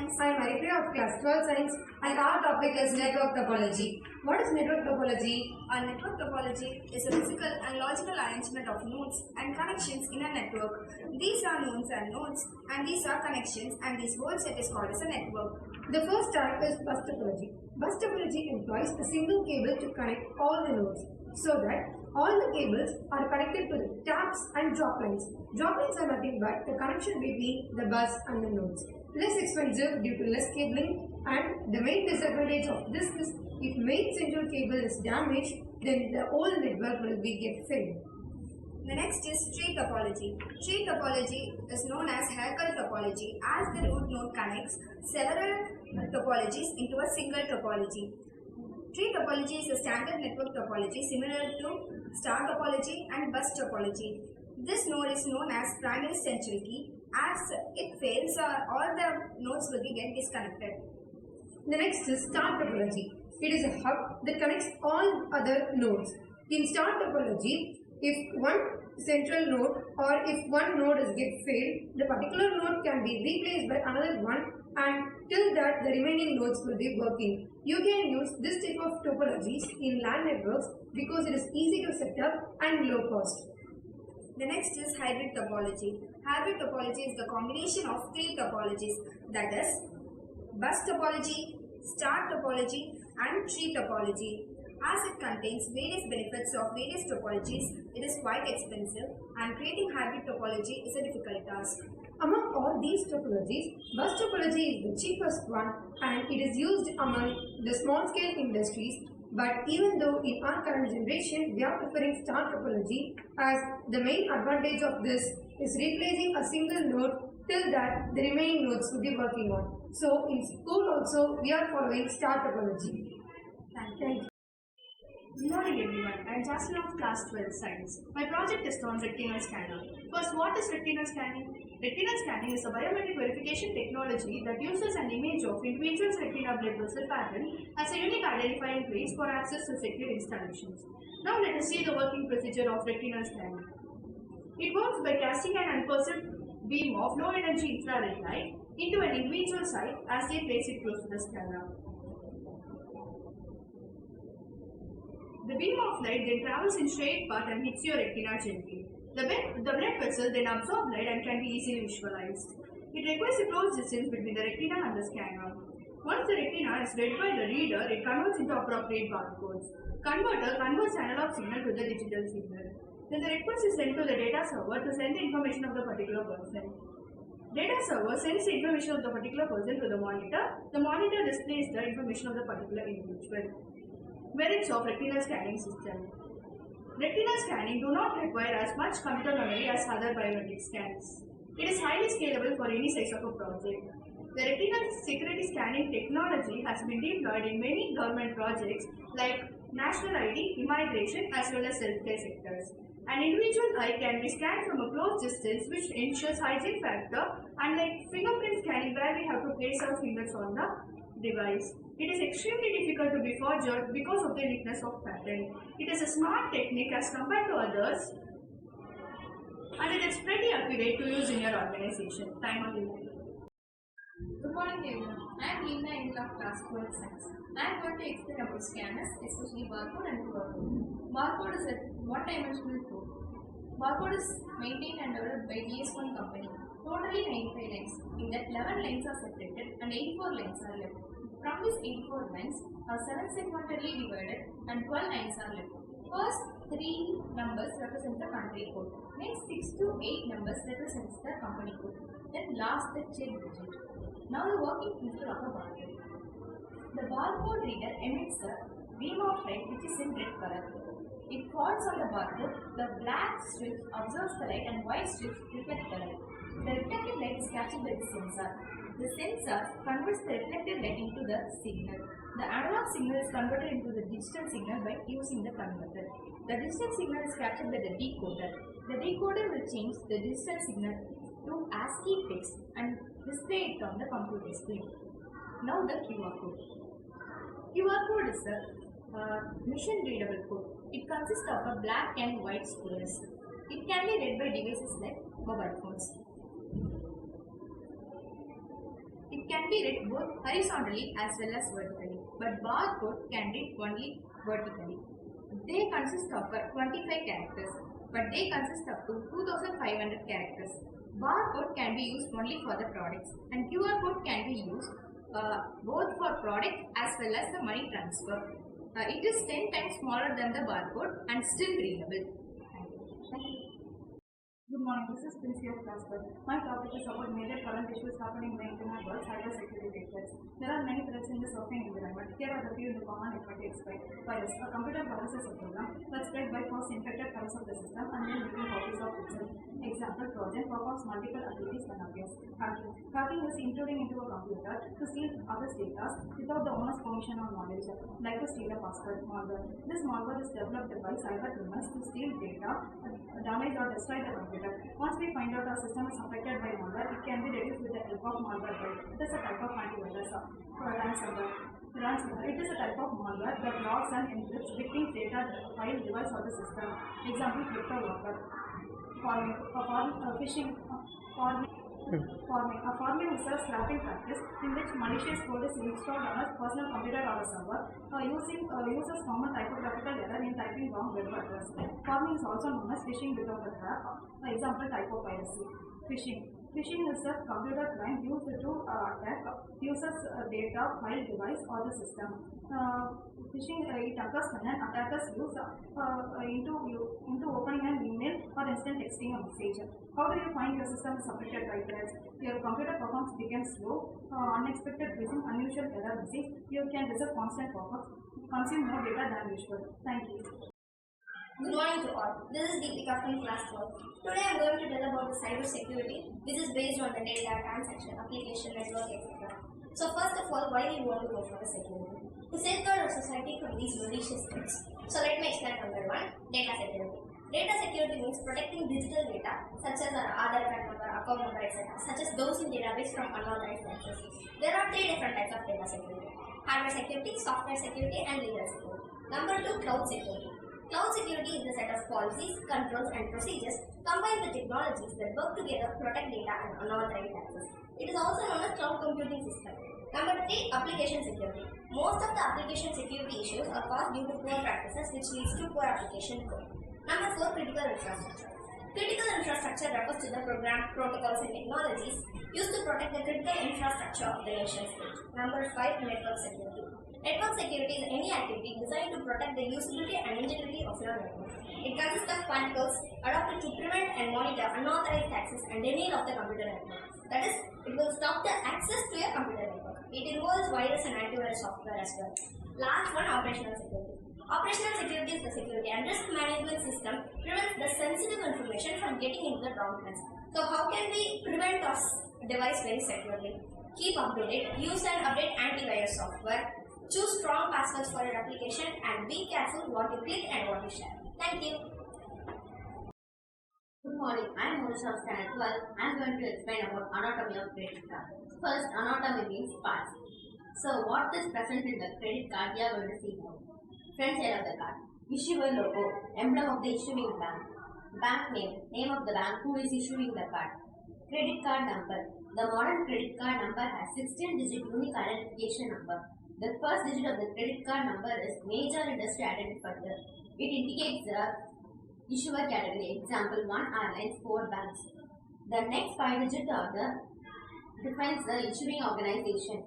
Science. I am Maripriya of Class 12 Science and our topic is network topology. What is network topology? A network topology is a physical and logical arrangement of nodes and connections in a network. These are nodes and these are connections, and this whole set is called as a network. The first type is bus topology. Bus topology employs a single cable to connect all the nodes so that all the cables are connected to the taps and drop lines. Drop lines are nothing but the connection between the bus and the nodes. Less expensive due to less cabling, and the main disadvantage of this is if main central cable is damaged, then the whole network will get failed. The next is tree topology. Tree topology is known as hierarchical topology as the root node connects several topologies into a single topology. Tree topology is a standard network topology similar to star topology and bus topology. This node is known as primary central key. As it fails, all the nodes will get disconnected. The next is star topology. It is a hub that connects all other nodes. In star topology, if one central node or if one node failed, the particular node can be replaced by another one, and till that the remaining nodes will be working. You can use this type of topologies in LAN networks because it is easy to set up and low cost. The next is hybrid topology. Hybrid topology is the combination of three topologies, that is bus topology, star topology and tree topology. As it contains various benefits of various topologies, it is quite expensive, and creating hybrid topology is a difficult task. Among all these topologies, bus topology is the cheapest one and it is used among the small scale industries. But even though in our current generation we are preferring star topology, as the main advantage of this is replacing a single node till that the remaining nodes will be working on. So in school also we are following star topology. Thank you. Good morning everyone, I am Jasmine of Class 12 Science. My project is on retinal scanner. First, what is retinal scanning? Retinal scanning is a biometric verification technology that uses an image of individual's retina blood vessel pattern as a unique identifying place for access to secure installations. Now let us see the working procedure of retinal scanning. It works by casting an unperceived beam of low energy infrared light into an individual site as they place it close to the scanner. The beam of light then travels in straight path and hits your retina gently. The blood vessel then absorbs light and can be easily visualized. It requires a close distance between the retina and the scanner. Once the retina is read by the reader, it converts into appropriate barcodes. Converter converts analog signal to the digital signal. Then the request is sent to the data server to send the information of the particular person. Data server sends the information of the particular person to the monitor. The monitor displays the information of the particular individual. Merits of retinal scanning system. Retinal scanning do not require as much computer memory as other biometric scans. It is highly scalable for any size of a project. The retinal security scanning technology has been deployed in many government projects like national ID, immigration as well as healthcare sectors. An individual eye can be scanned from a close distance, which ensures hygiene factor, unlike fingerprint scanning where we have to place our fingers on the device. It is extremely difficult to be forged because of the uniqueness of pattern. It is a smart technique as compared to others, and it is pretty accurate to use in your organization. Time on you. Good morning everyone. I am Lina in Class 12 Science. I am going to explain about scanners, especially barcode and QR code. Barcode is a one-dimensional code. Barcode is maintained and developed by DS1 company. Totally 95 lines. In that 11 lines are separated and 84 lines are left. From these 84 lines are 7 segmentally divided and 12 lines are left. First 3 numbers represent the country code. Next 6 to 8 numbers represents the company code. Then last the chip digit. Now the working feature of a barcode. The barcode reader emits a beam of light which is in red color. It falls on the barcode. The black strip absorbs the light and white strips reflect the light. The reflected light is captured by the sensor. The sensor converts the reflected light into the signal. The analog signal is converted into the digital signal by using the converter. The digital signal is captured by the decoder. The decoder will change the digital signal to ASCII text and display it on the computer screen. Now the QR code. QR code is a machine readable code. It consists of a black and white squares. It can be read by devices like mobile phones. It can be read both horizontally as well as vertically, but barcode can read only vertically. They consist of 25 characters, but they consist up to 2500 characters. Barcode can be used only for the products, and QR code can be used both for product as well as the money transfer. It is 10 times smaller than the barcode and still readable. Thank you. Good morning, this is Prince of Casper. My topic is about major current issues happening in the internet world, cybersecurity threats. There are many threats in the software environment. Here are the few in the common network exploit. Virus. A computer virus is a program that spread by first infected files of the system and then making copies of itself. Example, Trojan performs multiple activities when against hacking. Hacking is intruding into a computer to steal others' data without the owner's permission or knowledge, like to steal a password. Malware. This malware is developed by cyber criminals to steal data, damage or destroy the computer. Once we find out our system is affected by malware, it can be reduced with the help of malware byte. It is a type of antivirus ransomware. Ransomware. It is a type of malware that logs and encrypts victim's data, file, device or the system. Example, crypto locker. Farming is a slapping practice in which malicious code is installed on a personal computer or a server uses common typographical error in typing wrong web address. Farming is also known as phishing without a trap. Example, typopiracy. Phishing is a computer crime used to attack users' data, file, device or the system. Phishing it occurs when an attackers use into opening an email or instant texting a message. How do you find your system is affected by threats? Your computer performance becomes slow, unexpected freezing, unusual error message. You can receive constant pop-ups, consume more data than usual. Thank you. Good morning to all. This is Deepika from class 12. Today I am going to tell about the cyber security, which is based on the data, transaction, application, network, etc. So first of all, why we want to go for the security? To safeguard our society from these malicious threats. So let me explain number one, data security. Data security means protecting digital data such as our Aadhaar card number, account number, etc. such as those in database from unauthorized access. There are three different types of data security: hardware security, software security, and legal security. Number two, cloud security. Cloud security is the set of policies, controls, and procedures combined with technologies that work together to protect data and unauthorized access. It is also known as cloud computing system. Number three, application security. Most of the application security issues are caused due to poor practices, which leads to poor application code. Number four, critical infrastructure. Critical infrastructure refers to the program, protocols, and technologies used to protect the critical infrastructure of the nation state. Number five, network security. Network security is any activity designed to protect the usability and integrity of your network. It consists of controls adopted to prevent and monitor unauthorized access and denial of the computer network. That is, it will stop the access to your computer network. It involves virus and antivirus software as well. Last one, operational security. Operational security is the security and risk management system prevents the sensitive information from getting into the wrong hands. So how can we prevent our device very securely? Keep up to date, use and update antivirus software, choose strong passwords for your application, and be careful what you click and what you share. Thank you. Good morning, I am Monisha of Standard 12. I am going to explain about anatomy of credit card. First, anatomy means parts. So, what is present in the credit card we are going to see now. Front side of the card, issuer logo, emblem of the issuing bank, bank name, name of the bank who is issuing the card, credit card number. The modern credit card number has 16-digit unique identification number. The first digit of the credit card number is major industry identifier. It indicates the issuer category. Example, 1 airlines, 4 banks. The next 5 digits are the defines the issuing organization.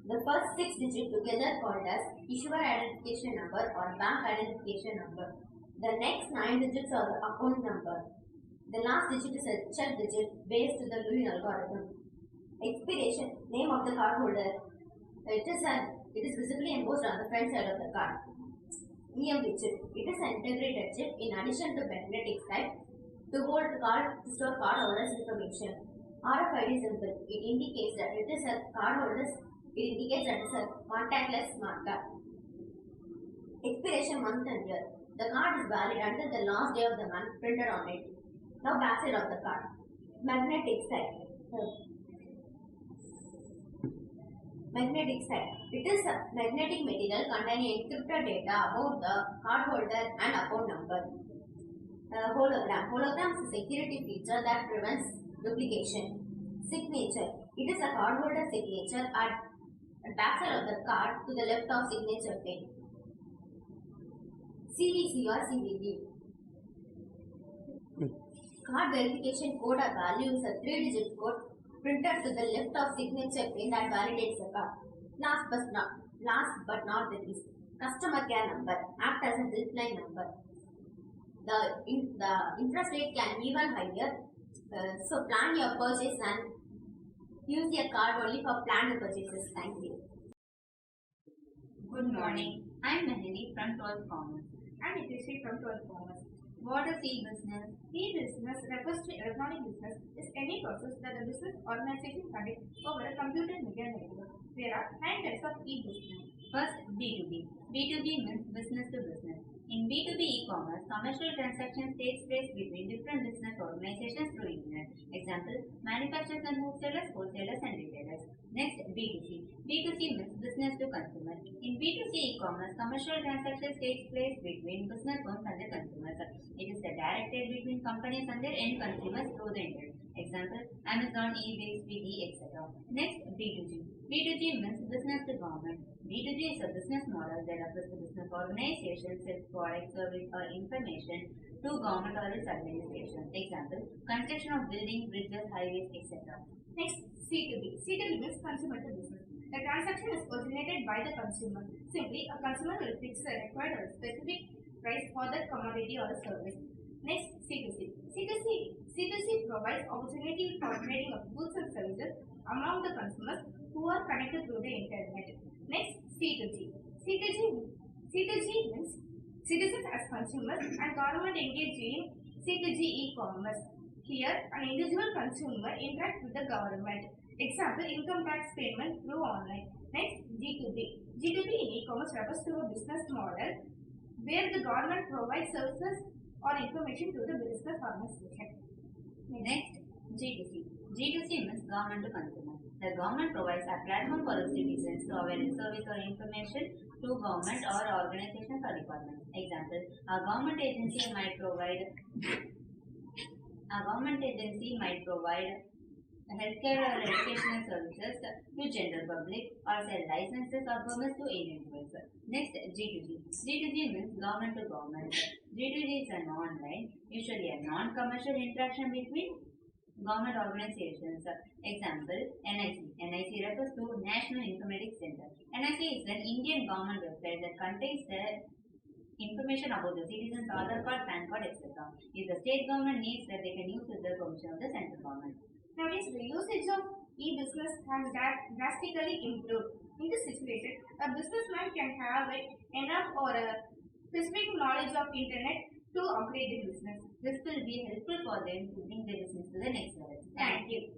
The first 6 digits together called as issuer identification number or bank identification number. The next 9 digits are the account number. The last digit is a check digit based on the Lewin algorithm. Expiration, name of the cardholder. It is visibly embossed on the front side of the card. EMV chip. It is an integrated chip in addition to magnetic type to hold card to store cardholder's information. RFID symbol. It indicates that it is a cardholder's. It indicates that it is a contactless smart card. Expiration month and year. The card is valid until the last day of the month printed on it. Now back side of the card. Magnetic side. Magnetic side. It is a magnetic material containing encrypted data about the cardholder and account number. Hologram. Hologram is a security feature that prevents duplication. Signature. It is a cardholder signature at the backside of the card to the left of signature pane. CVC or CVV. Card verification code or value is a 3-digit code printed to the left of signature pane that validates the card. Last but not the least, customer care number act as a helpline number. The interest rate can be even higher, so plan your purchase and use your card only for planned purchases. Thank you. Good morning. I'm Mehndi from 12th Commerce. I'm Nitishi from 12th Commerce. What is e-business? E-business refers to electronic business is any process that a business organization conducts over a computer media network. There are 9 types of e-business. First, B2B. B2B means business to business. In B2B e-commerce, commercial transactions takes place between different business organizations through internet. Example, manufacturers and wholesalers and retailers. Next, B2C. B2C means business to consumer. In B2C e-commerce, commercial transactions takes place between business owners and the consumers. It is the direct trade between companies and their end consumers through the internet. Example, Amazon, eBay, Std etc. Next, B2G. B2G means business to government. B2G is a business model that refers to business organizations sells product, service or information to government or its administration. Example, construction of buildings, bridges, highways, etc. Next, C2B. C2B means consumer to business. The transaction is originated by the consumer. Simply, a consumer will fix a required or specific price for that commodity or service. Next, C2C. C2C provides opportunity for trading of goods and services among the consumers who are connected through the internet. Next, C2G. C2G means citizens as consumers and government engage in C2G e-commerce. Here, an individual consumer interacts with the government. Example, income tax payment through online. Next, G2B. G2B in e-commerce refers to a business model where the government provides services or information to the business organization. Next, G2C. G2C means government to consumer. The government provides a platform for the citizens to avail service or information to government or organizations or departments. Example, a government agency might provide healthcare or educational services to general public or sell licenses or permits to individuals. Next, G2G. G2G means government to government. G2G is an online, usually a non-commercial interaction between government organizations. Example, NIC. NIC refers to National Informatics Center. NIC is an Indian government website that contains the information about the citizens' Aadhaar card, PAN card, etc. If the state government needs that, they can use with the permission of the central government. Nowadays, the usage of e-business has drastically improved. In this situation, a businessman can have enough or a specific knowledge of internet to upgrade the business. This will be helpful for them to bring their business to the next level. Thank you.